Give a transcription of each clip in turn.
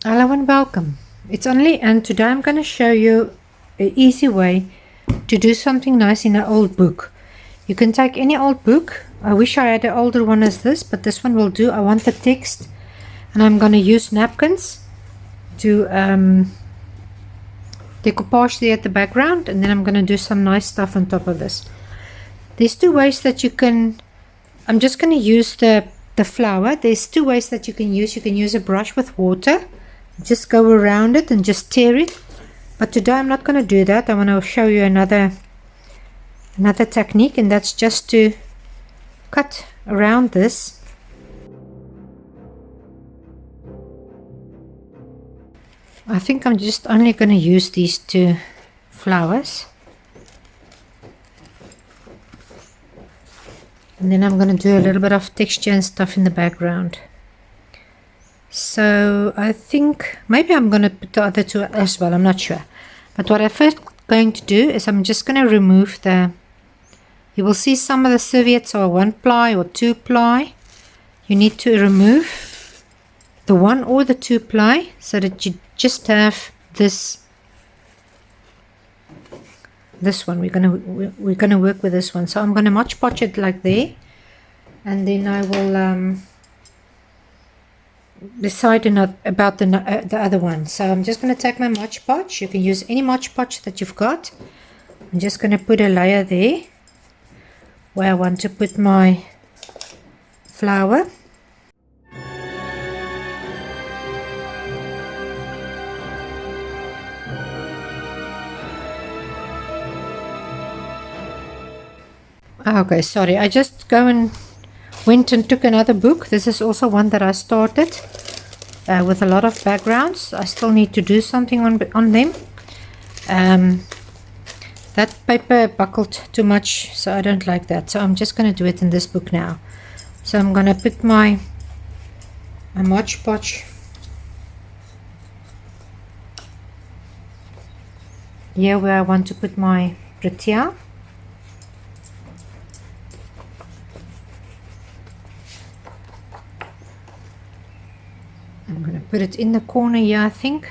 Hello and welcome. It's Only, and today I'm going to show you an easy way to do something nice in an old book. You can take any old book. I wish I had an older one as this, but this one will do. I want the text, and I'm going to use napkins to decoupage there at the background, and then I'm going to do some nice stuff on top of this. There's two ways that you can, I'm just going to use the flower. There's two ways that you can use. You can use a brush with water, just go around it and just tear it, but today I'm not going to do that. I want to show you another technique, and that's just to cut around this. I think I'm just only going to use these two flowers, and then I'm going to do a little bit of texture and stuff in the background. So I think maybe I'm going to put the other two as well, I'm not sure. But what I'm first going to do is I'm just going to remove you will see some of the serviettes are 1 ply or 2 ply. You need to remove the 1 or the 2 ply so that you just have this one. We're gonna work with this one. So I'm gonna Modge Podge it like there, and then I will decide about the other one. So I'm just going to take my Modge Podge. You can use any Modge Podge that you've got. I'm just going to put a layer there where I want to put my flower. Okay, sorry, I just went and took another book. This is also one that I started with a lot of backgrounds. I still need to do something on them. That paper buckled too much, so I don't like that. So I'm just going to do it in this book now. So I'm going to put my Modge Podge here where I want to put my protea. I'm going to put it in the corner here, I think.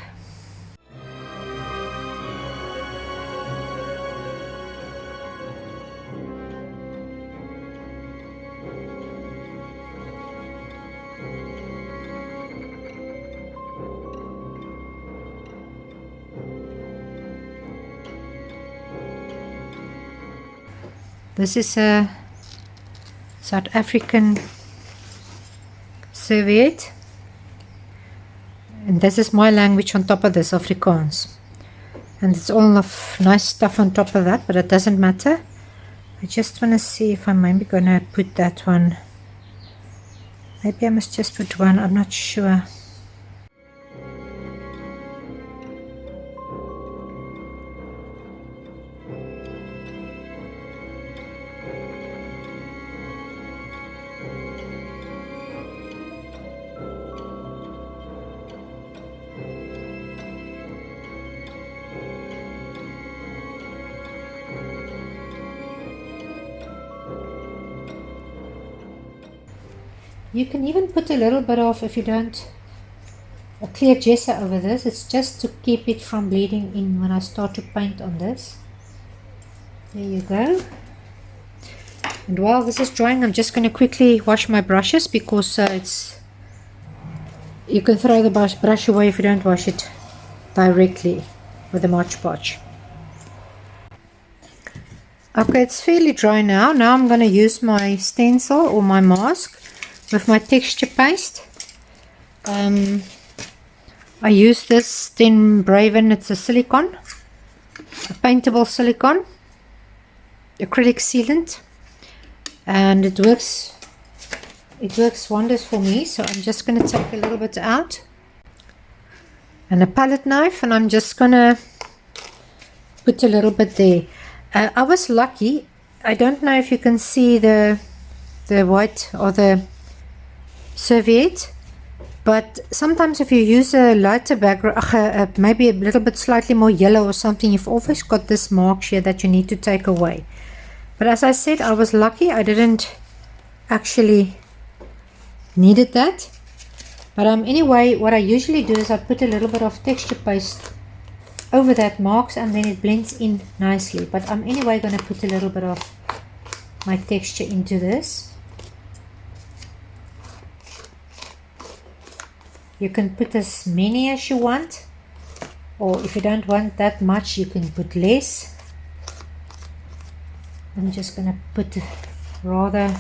This is a South African serviette. And this is my language on top of this, Afrikaans. And it's all of nice stuff on top of that, but it doesn't matter. I just want to see if I'm maybe going to put that one. Maybe I must just put one, I'm not sure. You can even put a little bit of, if you don't, a clear gesso over this. It's just to keep it from bleeding in when I start to paint on this. There you go. And while this is drying, I'm just going to quickly wash my brushes, because you can throw the brush away if you don't wash it directly with the Modge Podge. Okay, it's fairly dry now. Now I'm going to use my stencil or my mask with my texture paste. I use this Thin Braven, it's a silicone, a paintable silicone, acrylic sealant, and it works wonders for me. So I'm just going to take a little bit out, and a palette knife, and I'm just going to put a little bit there. I was lucky. I don't know if you can see the white or the serviette, but sometimes if you use a lighter background, maybe a little bit slightly more yellow or something, you've always got this mark here that you need to take away. But as I said, I was lucky. I didn't actually needed that. But anyway, what I usually do is I put a little bit of texture paste over that marks and then it blends in nicely. But I'm anyway going to put a little bit of my texture into this. You can put as many as you want, or if you don't want that much, you can put less. I'm just going to put rather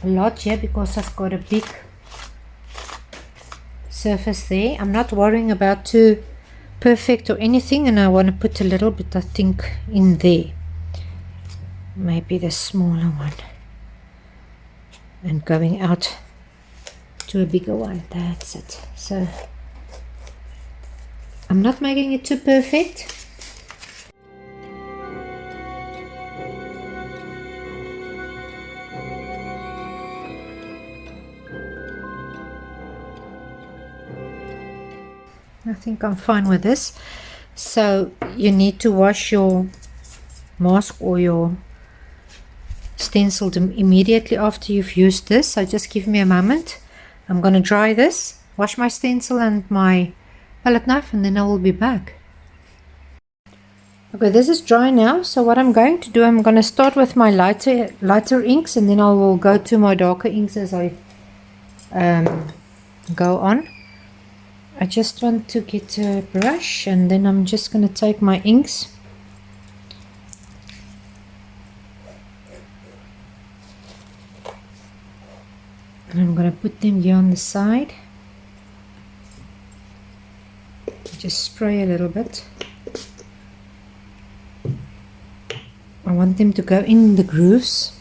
a lot here because I've got a big surface there. I'm not worrying about too perfect or anything, and I want to put a little bit, I think, in there. Maybe the smaller one. And going out to a bigger one. That's it. So I'm not making it too perfect. I think I'm fine with this. So you need to wash your mask or your stencil immediately after you've used this. So just give me a moment. I'm going to dry this, wash my stencil and my palette knife, and then I will be back. Okay, this is dry now. So what I'm going to do, I'm going to start with my lighter inks, and then I will go to my darker inks as I go on. I just want to get a brush, and then I'm just going to take my inks and I'm going to put them here on the side. Just spray a little bit. I want them to go in the grooves.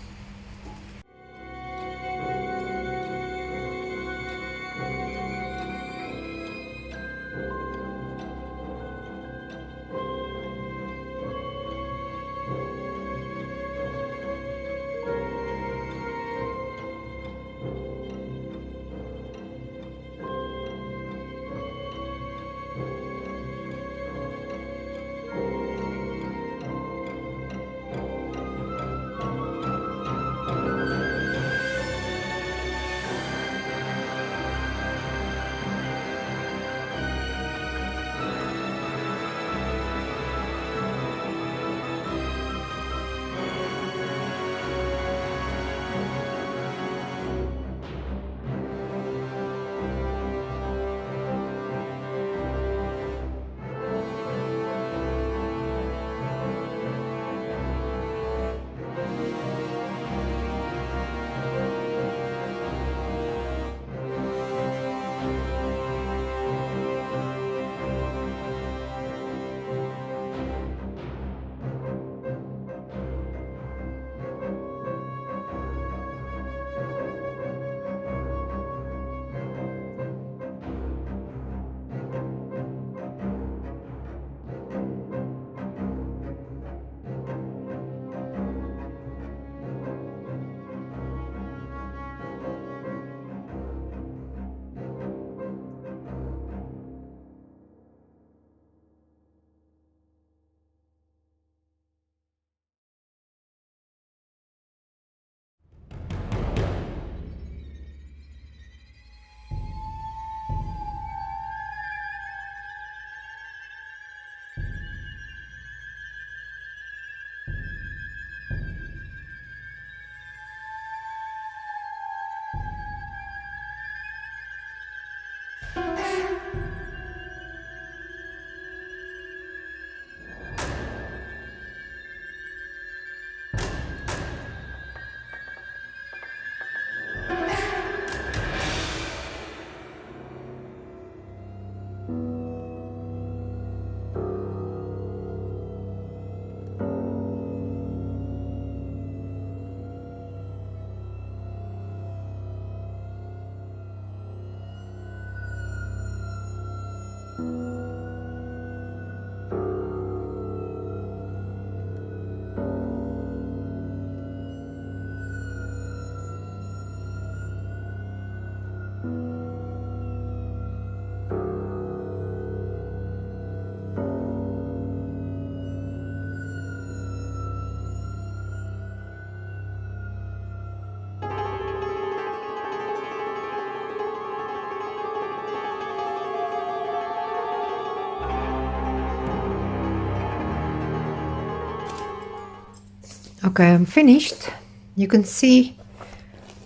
Okay, I'm finished. You can see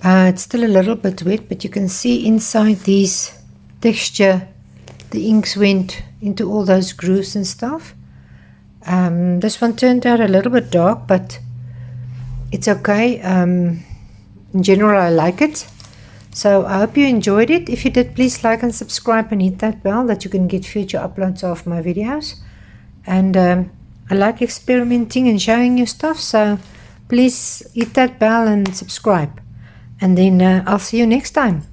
it's still a little bit wet, but you can see inside these texture the inks went into all those grooves and stuff. This one turned out a little bit dark, but it's okay. In general, I like it. So I hope you enjoyed it. If you did, please like and subscribe and hit that bell that you can get future uploads of my videos. And I like experimenting and showing you stuff, so please hit that bell and subscribe. And then I'll see you next time.